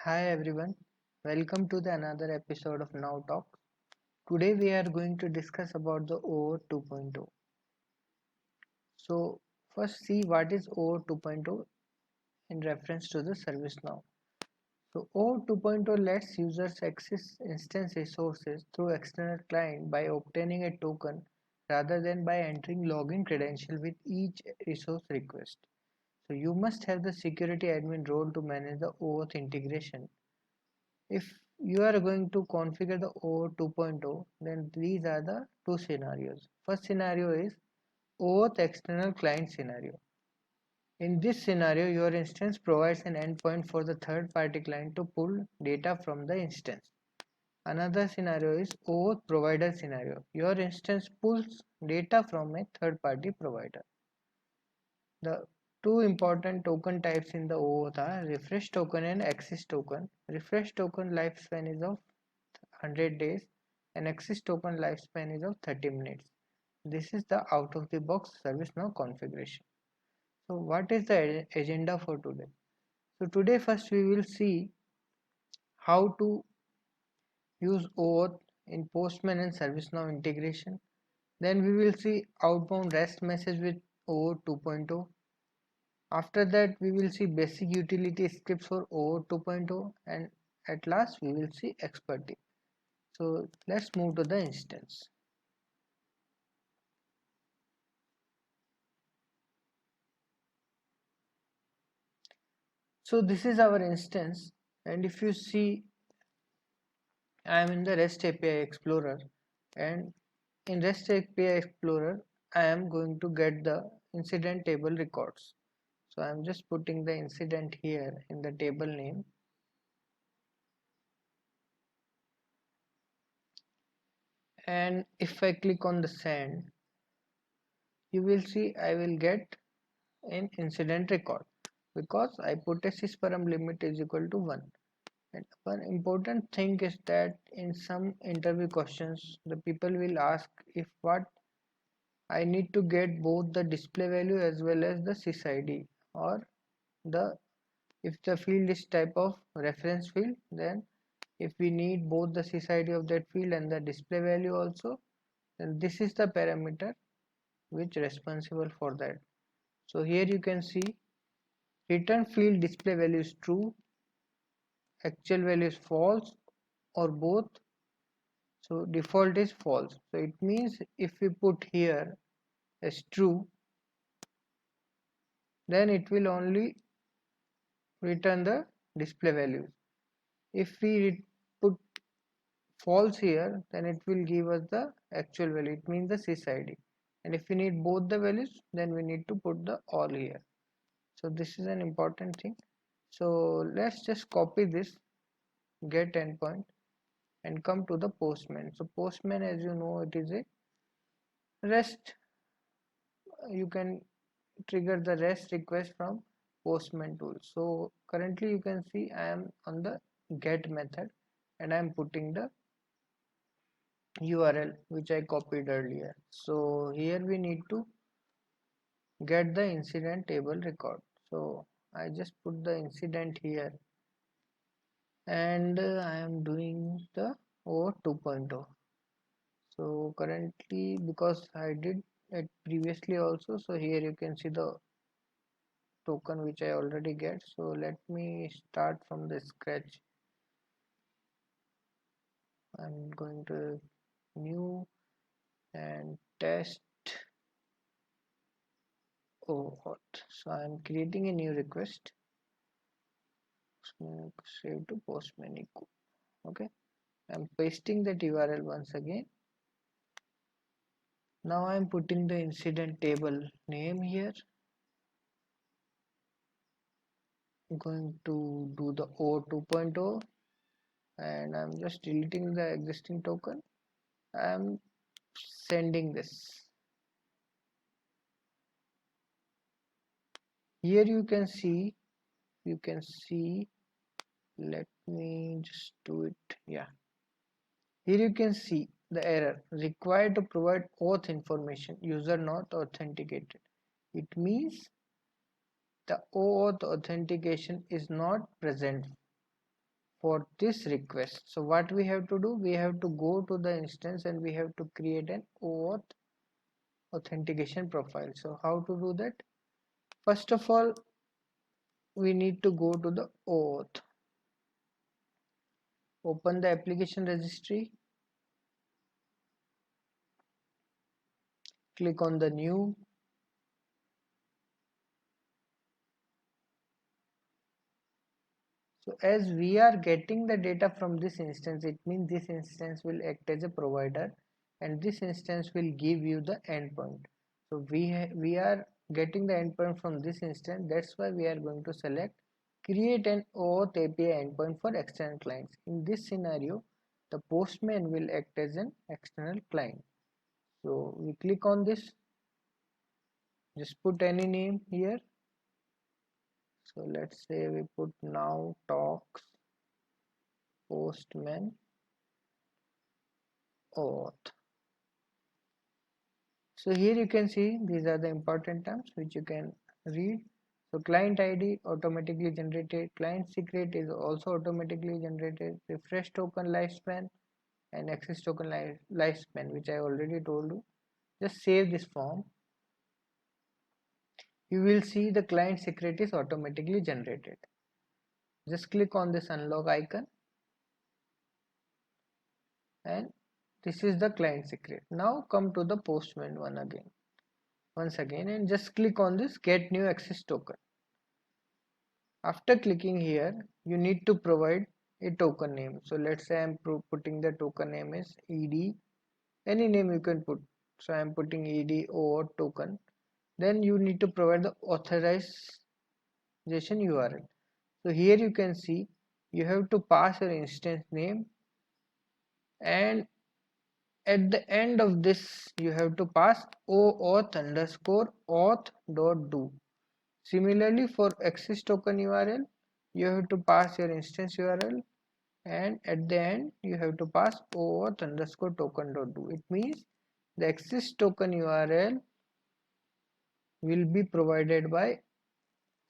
Hi everyone, welcome to the another episode of Now Talk. Today we are going to discuss about the OAuth 2.0. So first see what is OAuth 2.0 in reference to the ServiceNow. So OAuth 2.0 lets users access instance resources through external client by obtaining a token rather than by entering login credential with each resource request. So you must have the security admin role to manage the OAuth integration. If you are going to configure the OAuth 2.0, then these are the two scenarios. First scenario is OAuth external client scenario. In this scenario, your instance provides an endpoint for the third-party client to pull data from the instance. Another scenario is OAuth provider scenario. Your instance pulls data from a third-party provider. The two important token types in the OAuth are refresh token and access token. Refresh token lifespan is of 100 days and access token lifespan is of 30 minutes. This is the out of the box ServiceNow configuration. So what is the agenda for today? So today first we will see how to use OAuth in Postman and ServiceNow integration. Then we will see outbound REST message with OAuth 2.0. After that we will see basic utility scripts for OAuth 2.0 and at last we will see expertise. So let's move to the instance. So this is our instance, and if you see I am in the REST API Explorer, and in REST API Explorer I am going to get the incident table records. So I am just putting the incident here in the table name, and if I click on the send, you will see I will get an incident record because I put a sysparam limit is equal to 1. And one important thing is that in some interview questions, the people will ask if what I need to get both the display value as well as the sysID, or the if the field is type of reference field, then if we need both the sysID of that field and the display value also, then this is the parameter which responsible for that. So here you can see return field display value is true, actual value is false, or both. So default is false. So it means if we put here as true, then it will only return the display values. If we put false here, then it will give us the actual value. It means the sysID. And if we need both the values, then we need to put the all here. So this is an important thing. So let's just copy this get endpoint and come to the Postman. So Postman, as you know, it is a REST. You can trigger the REST request from Postman tool. So currently you can see I am on the get method and I am putting the URL which I copied earlier. So here we need to get the incident table record. So I just put the incident here and I am doing the OAuth 2.0. So currently because I did it previously also, so here you can see the token which I already get. So let me start from the scratch. I'm going to new and test OAuth. So I'm creating a new request. Save to Postman echo. Okay, I'm pasting that URL once again. Now I'm putting the incident table name here. I'm going to do the OAuth 2.0 and I'm just deleting the existing token. I'm sending this. Here you can see let me just do it. Yeah, here you can see the error required to provide auth information, user not authenticated. It means the OAuth authentication is not present. for this request. So what we have to do, we have to go to the instance and we have to create an OAuth authentication profile. So how to do that? First of all, we need to go to the OAuth, open the application registry, click on the new. So as we are getting the data from this instance, it means this instance will act as a provider and this instance will give you the endpoint. So we are getting the endpoint from this instance. That's why we are going to select create an OAuth API endpoint for external clients. In this scenario, the Postman will act as an external client. So we click on this, just put any name here. So let's say we put now talks Postman auth. So here you can see these are the important terms which you can read. So client ID automatically generated, client secret is also automatically generated, refresh token lifespan and access token lifespan, which I already told you. Just save this form. You will see the client secret is automatically generated. Just click on this unlock icon and this is the client secret. Now come to the Postman one again. Once again and just click on this get new access token. After clicking here you need to provide a token name. So let's say I'm putting the token name is ed, any name you can put. So I'm putting ed or token. Then you need to provide the authorization URL. So here you can see you have to pass your instance name and at the end of this you have to pass OAuth underscore auth dot do. Similarly, for access token URL, you have to pass your instance URL and at the end you have to pass OAuth underscore token dot do. It means the access token URL will be provided by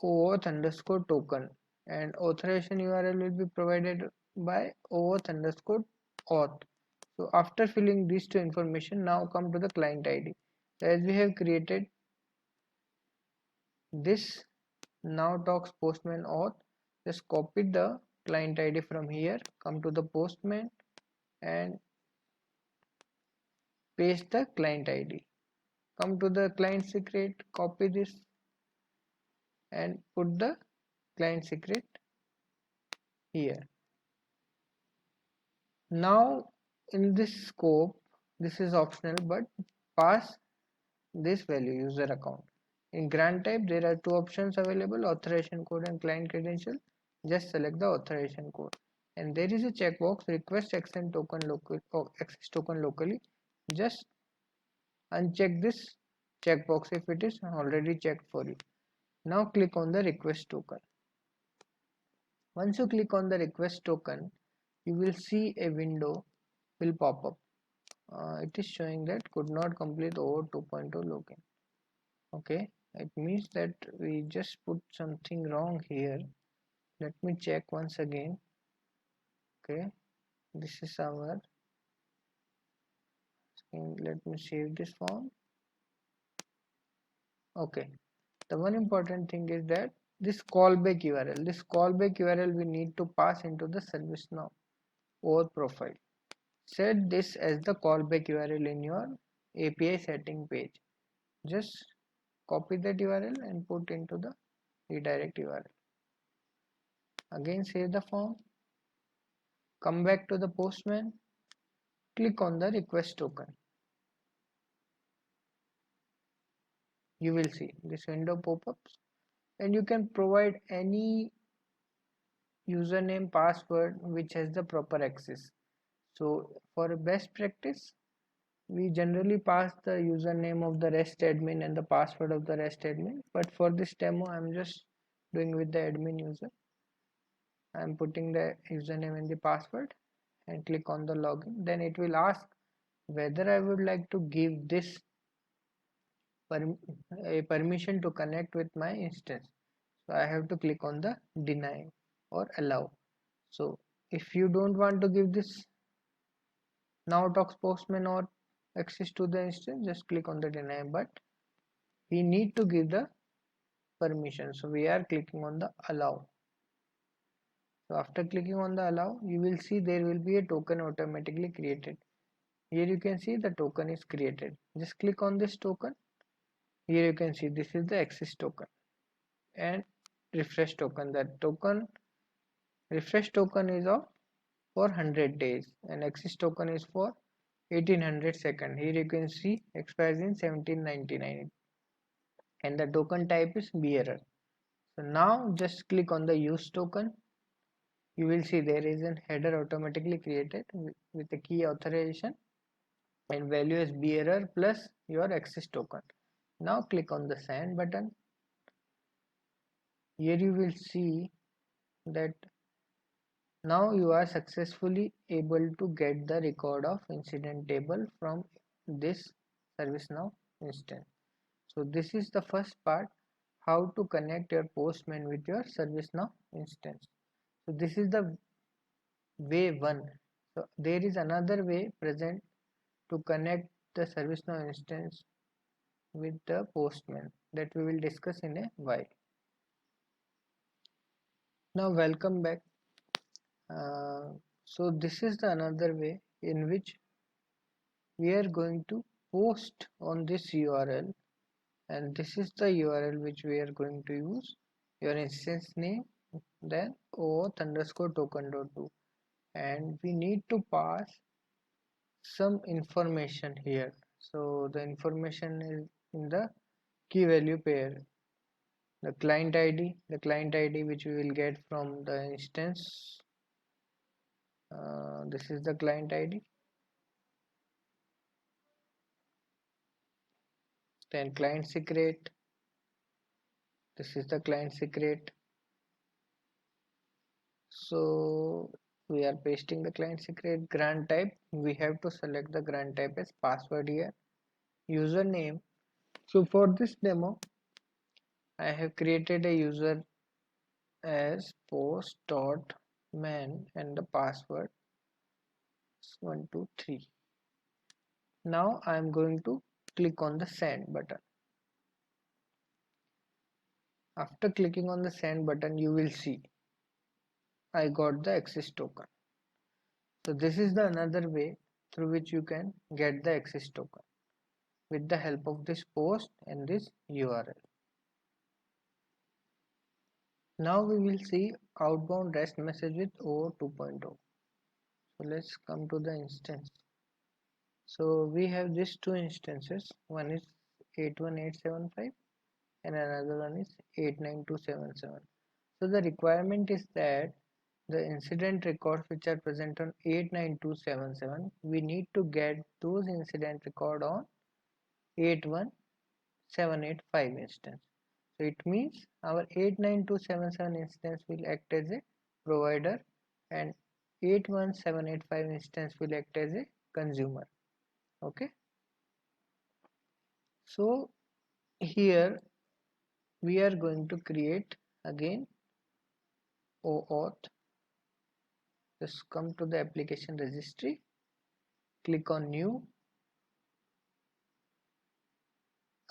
OAuth underscore token and authorization URL will be provided by OAuth underscore auth. So after filling these two information, now come to the client ID. So as we have created this now talks Postman auth, just copy the client ID from here, come to the Postman and paste the client ID. Come to the client secret, copy this and put the client secret here. Now in this scope, this is optional, but pass this value user account. In grant type there are two options available, authorization code and client credential. Just select the authorization code and there is a checkbox request access token locally. Just uncheck this checkbox if it is already checked for you. Now click on the request token. Once you click on the request token, you will see a window will pop up. It is showing that could not complete OAuth 2.0 login. Okay, it means that we just put something wrong here. Let me check once again. Okay, this is our screen. Let me save this form. Okay, the one important thing is that this callback URL we need to pass into the ServiceNow OAuth profile. Set this as the callback URL in your API setting page. Just copy that URL and put into the redirect URL. Again save the form, come back to the Postman, click on the request token. You will see this window pop-ups and you can provide any username password which has the proper access. So for a best practice we generally pass the username of the REST admin and the password of the REST admin, but for this demo I'm just doing with the admin user. I'm putting the username and the password and click on the login. Then it will ask whether I would like to give this a permission to connect with my instance. So I have to click on the deny or allow. So if you don't want to give this now talks postman or access to the instance, just click on the deny, but we need to give the permission, so we are clicking on the allow. So after clicking on the allow, you will see there will be a token automatically created. Here you can see the token is created. Just click on this token. Here you can see this is the access token and refresh token. That token, refresh token is of for 100 days and access token is for 1800 second. Here you can see expires in 1799 and the token type is bearer. So now just click on the use token. You will see there is a header automatically created with the key authorization and value is bearer plus your access token. Now click on the send button. Here you will see that now you are successfully able to get the record of incident table from this ServiceNow instance. So this is the first part, how to connect your Postman with your ServiceNow instance. So this is the way one. So there is another way present to connect the ServiceNow instance with the Postman that we will discuss in a while. Now welcome back. So this is the another way in which we are going to post on this URL, and this is the URL which we are going to use, your instance name, then auth underscore token.do, and we need to pass some information here. So the information is in the key value pair, the client ID which we will get from the instance. This is the client ID, then client secret, this is the client secret. So we are pasting the client secret. Grant type, we have to select the grant type as password here. Username, so for this demo I have created a user as post.man and the password is 123. Now I am going to click on the send button. After clicking on the send button, you will see I got the access token. So this is the another way through which you can get the access token with the help of this post and this URL. Now we will see outbound REST message with OAuth 2.0. So let's come to the instance. So we have these two instances. One is 81875 and another one is 89277. So the requirement is that the incident records which are present on 89277, we need to get those incident record on 81785 instance. So it means our 89277 instance will act as a provider and 81785 instance will act as a consumer. Okay, so here we are going to create again OAuth. Just come to the application registry, click on new.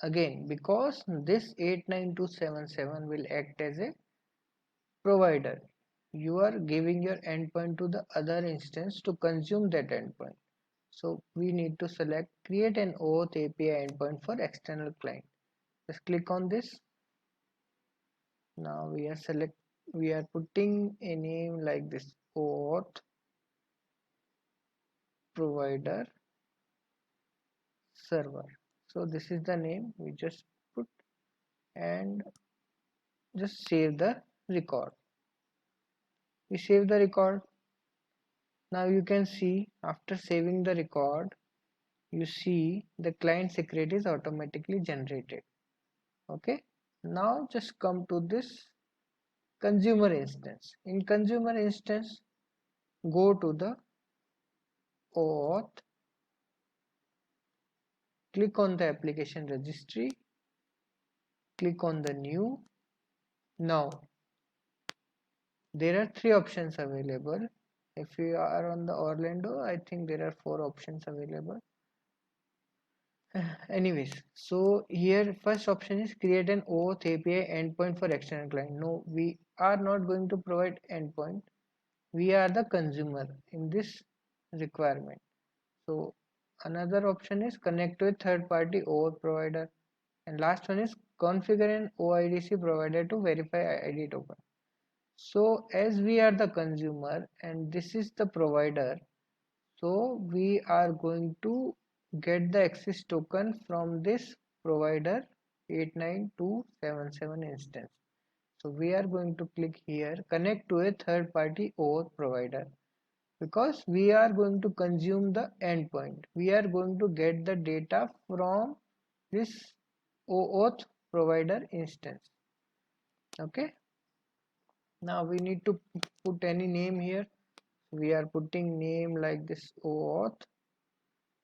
Again, because this 89277 will act as a provider, you are giving your endpoint to the other instance to consume that endpoint. So we need to select create an OAuth API endpoint for external client. Just click on this. Now we are putting a name like this, OAuth provider server. So this is the name we just put and just save the record. We save the record. Now you can see after saving the record, you see the client secret is automatically generated. Okay, now just come to this consumer instance. In consumer instance, go to the auth, click on the application registry, click on the new. Now there are three options available. If you are on the Orlando, I think there are 4 options available. Anyways, so here first option is create an OAuth API endpoint for external client. No, we are not going to provide endpoint. We are the consumer in this requirement. So another option is connect with third-party OAuth provider, and last one is configure an OIDC provider to verify ID token. So as we are the consumer and this is the provider, so we are going to get the access token from this provider 89277 instance. So we are going to click here connect to a third party OAuth provider because we are going to consume the endpoint. We are going to get the data from this OAuth provider instance. Okay. Now we need to put any name here. We are putting name like this OAuth.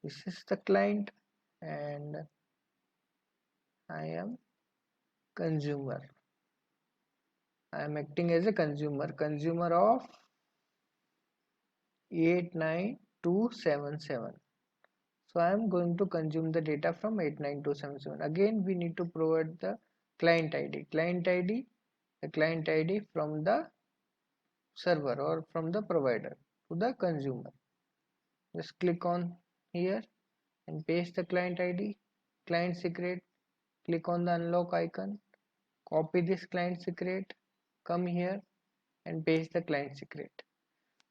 This is the client and I am consumer. I am acting as a consumer of 89277. So I am going to consume the data from 89277. Again we need to provide the client ID. The client ID from the server or from the provider to the consumer. Just click on here and paste the client ID, client secret, click on the unlock icon, copy this client secret, come here and paste the client secret.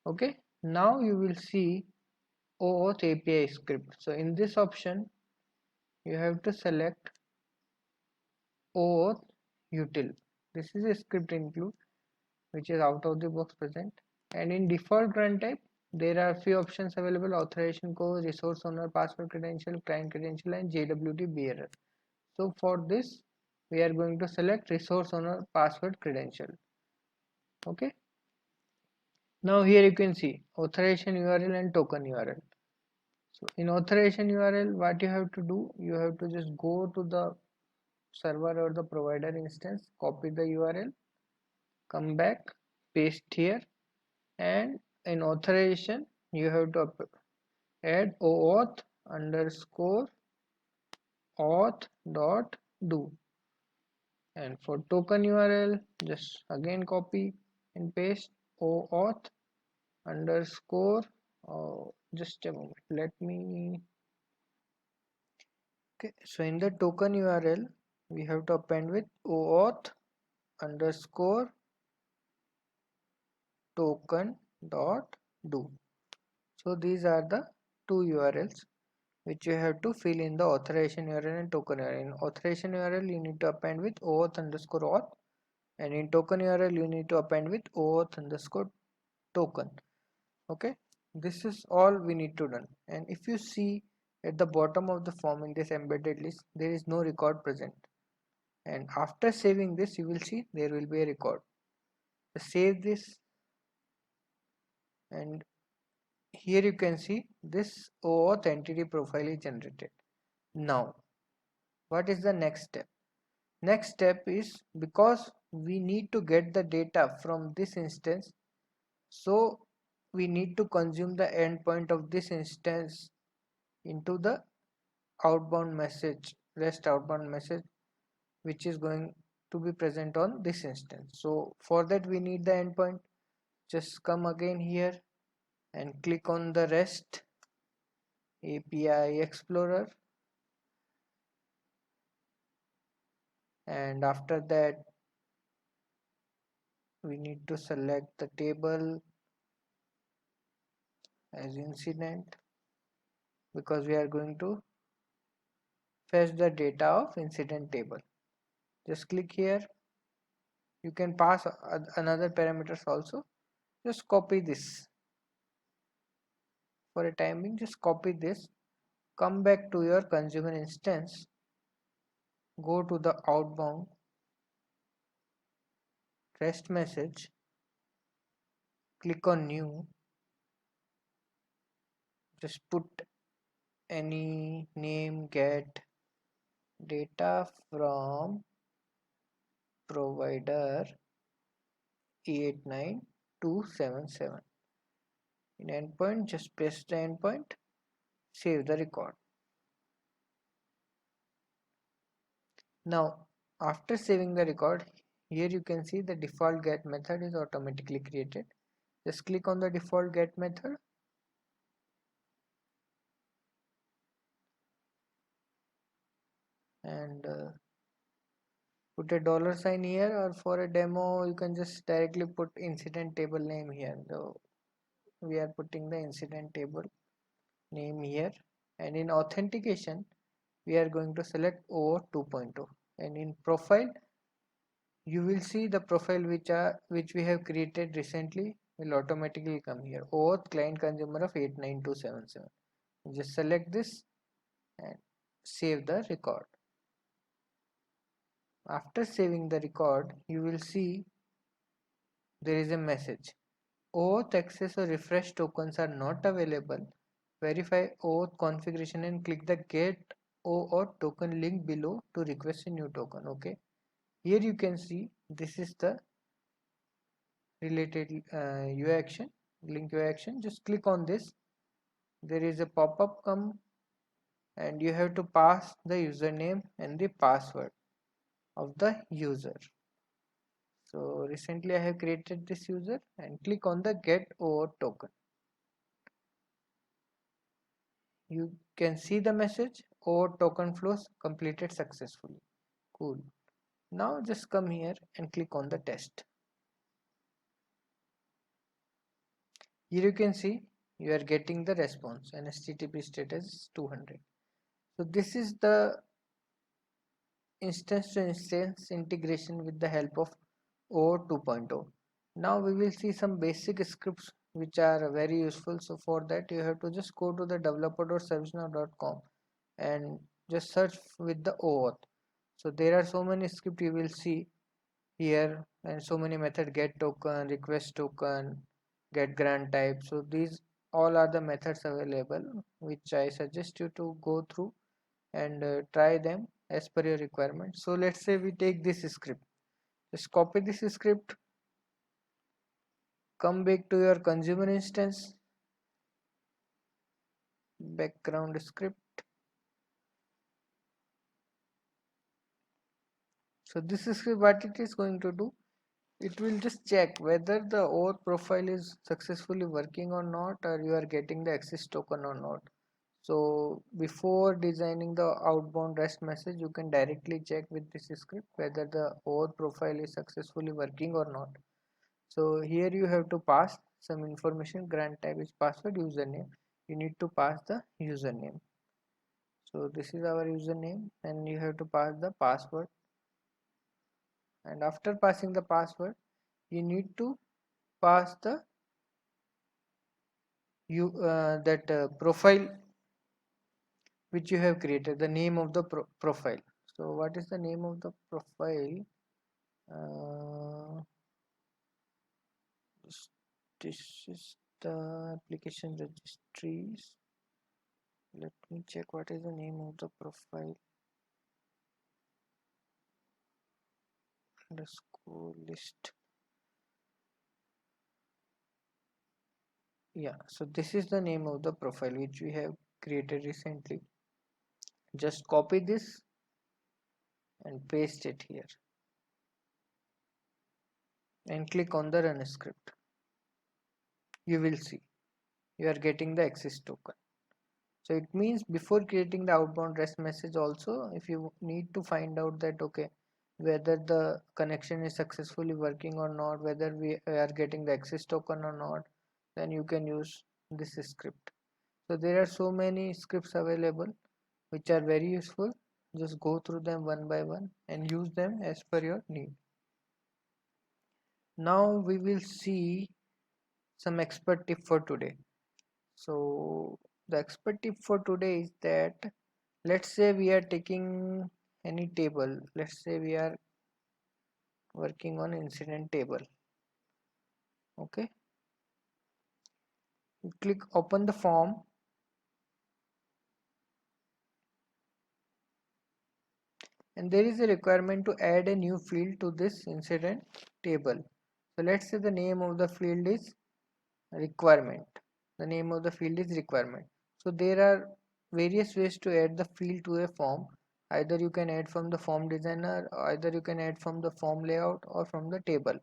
Okay, now you will see OAuth API script. So in this option you have to select OAuth util. This is a script include which is out of the box present, and in default run type there are few options available: authorization code, resource owner, password credential, client credential, and JWT bearer. So for this we are going to select resource owner password credential. Okay, now here you can see authorization URL and token URL. So in authorization URL what you have to do, you have to just go to the server or the provider instance, copy the URL, come back, paste here, and in authorization you have to add OAuth underscore auth dot do, and for token URL just again copy and paste OAuth underscore just a moment, let me. Okay, so in the token URL we have to append with OAuth underscore token dot do. So these are the two URLs which you have to fill in the authorization URL and token URL. In authorization URL you need to append with OAuth underscore auth, and in token URL you need to append with OAuth underscore token. Okay, this is all we need to done. And if you see at the bottom of the form in this embedded list there is no record present, and after saving this you will see there will be a record. Just save this, and here you can see this OAuth entity profile is generated. Now what is the next step? Next step is, because we need to get the data from this instance, so we need to consume the endpoint of this instance into the outbound message, REST outbound message, which is going to be present on this instance. So for that we need the endpoint. Just come again here and click on the REST API Explorer, and after that we need to select the table as incident because we are going to fetch the data of incident table. Just click here. You can pass another parameters also. Just copy this for a time being. Just copy this, come back to your consumer instance, go to the outbound REST message, click on new, just put any name, get data from provider 89277. In endpoint, just paste the endpoint, save the record. Now, after saving the record, here you can see the default get method is automatically created. Just click on the default get method and put a dollar sign here, or for a demo you can just directly put incident table name here. So we are putting the incident table name here, and in authentication we are going to select OAuth 2.0, and in profile you will see the profile which we have created recently will automatically come here. OAuth client consumer of 89277. Just select this and save the record. After saving the record, you will see there is a message. OAuth access or refresh tokens are not available. Verify OAuth configuration and click the get OAuth token link below to request a new token. Okay. Here you can see this is the related UI action, link UI action. Just click on this. There is a pop-up come and you have to pass the username and the password of the user. So recently I have created this user, and click on the get OAuth token. You can see the message OAuth token flows completed successfully. Cool. Now just come here and click on the test. Here you can see you are getting the response and HTTP status 200. So this is the instance to instance integration with the help of OAuth 2.0. Now we will see some basic scripts which are very useful. So for that you have to just go to the developer.servicenow.com and just search with the OAuth. So there are so many scripts you will see here, and so many method: get token, request token, get grant type. So these all are the methods available which I suggest you to go through and try them as per your requirement. So let's say we take this script, just copy this script, come back to your consumer instance, background script. So this script, what it is going to do, it will just check whether the OAuth profile is successfully working or not, or you are getting the access token or not. So before designing the outbound REST message, you can directly check with this script whether the OAuth profile is successfully working or not. So here you have to pass some information. Grant type is password, username. You need to pass the username. So this is our username, and you have to pass the password. And after passing the password, you need to pass the profile which you have created, the name of the profile. So what is the name of the profile? This is the application registries. Let me check what is the name of the profile. Underscore list. Yeah, so this is the name of the profile which we have created recently. Just copy this and paste it here and click on the run script. You will see you are getting the access token. So it means before creating the outbound REST message also, if you need to find out that okay, whether the connection is successfully working or not, whether we are getting the access token or not, then you can use this script. So there are so many scripts available which are very useful. Just go through them one by one and use them as per your need. Now we will see some expert tip for today. So the expert tip for today is that, let's say we are taking any table. Let's say we are working on incident table. Okay, you click open the form, and there is a requirement to add a new field to this incident table. So let's say the name of the field is requirement. The name of the field is requirement. So there are various ways to add the field to a form. Either you can add from the form designer, or either you can add from the form layout or from the table.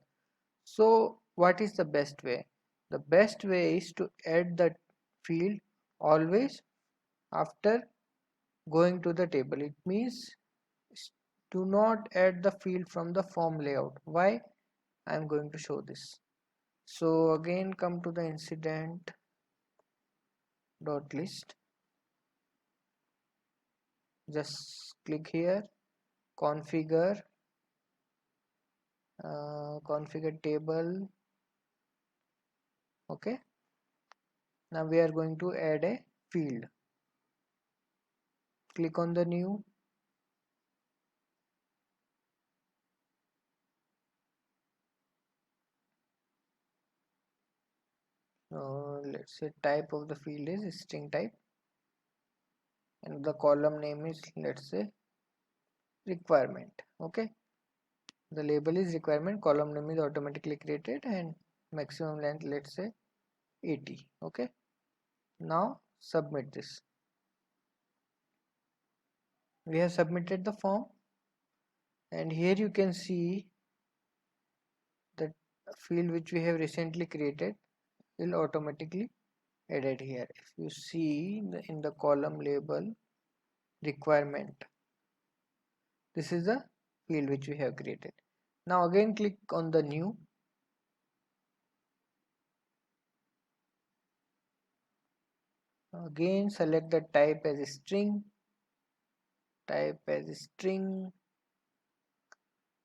So what is the best way? The best way is to add the field always after going to the table. It means do not add the field from the form layout. Why? I am going to show this. So again come to the incident dot list. Just click here, configure, configure table. Okay, now we are going to add a field. Click on the new. Let's say type of the field is string type, and the column name is, let's say, requirement. Okay, the label is requirement, column name is automatically created, and maximum length, let's say, 80. Okay, now submit this. We have submitted the form, and here you can see the field which we have recently created will automatically added here. If you see in the column label requirement, this is the field which we have created. Now again click on the new. Again select the type as a string,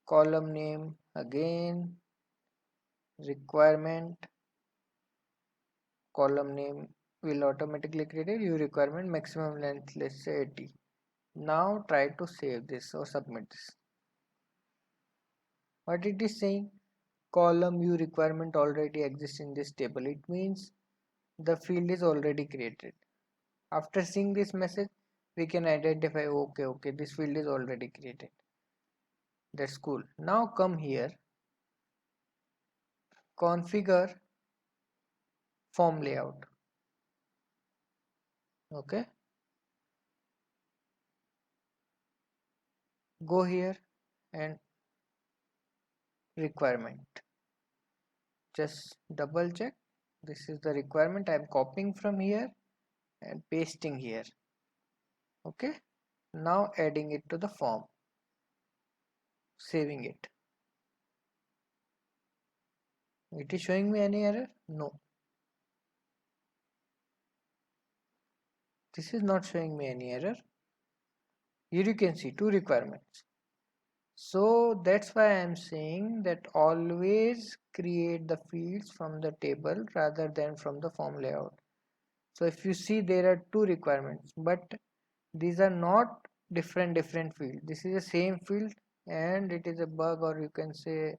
column name again requirement, column name will automatically create a new requirement, maximum length, let's say 80. Now try to save this or submit this. What it is saying, column view requirement already exists in this table. It means the field is already created. After seeing this message, we can identify, okay, this field is already created. That's cool. Now come here, configure form layout. Okay, go here and requirement. Just double check. This is the requirement. I am copying from here and pasting here. Okay, now adding it to the form, saving it. It is showing me any error? No, this is not showing me any error. Here you can see two requirements. So that's why I am saying that always create the fields from the table rather than from the form layout. So if you see, there are two requirements, but these are not different fields. This is the same field, and it is a bug, or you can say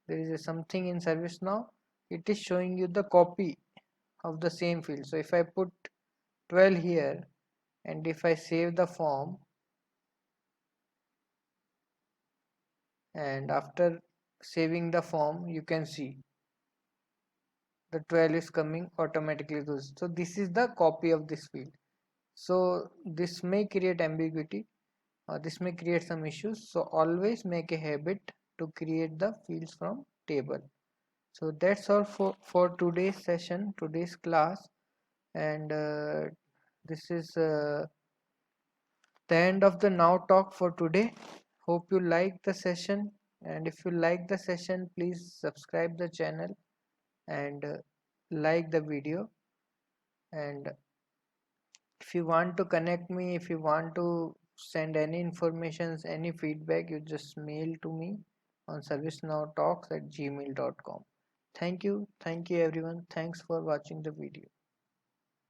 there is a something in ServiceNow. It is showing you the copy of the same field. So if I put 12 here, and if I save the form, and after saving the form, you can see the 12 is coming automatically. So this is the copy of this field. So this may create ambiguity, or this may create some issues. So always make a habit to create the fields from table. So that's all for today's session, today's class, and this is the end of the Now Talk for today. Hope you like the session, and if you like the session, please subscribe the channel and like the video. And if you want to connect me, if you want to send any informations, any feedback, you just mail to me on servicenowtalks@gmail.com. Thank you everyone. Thanks for watching the video.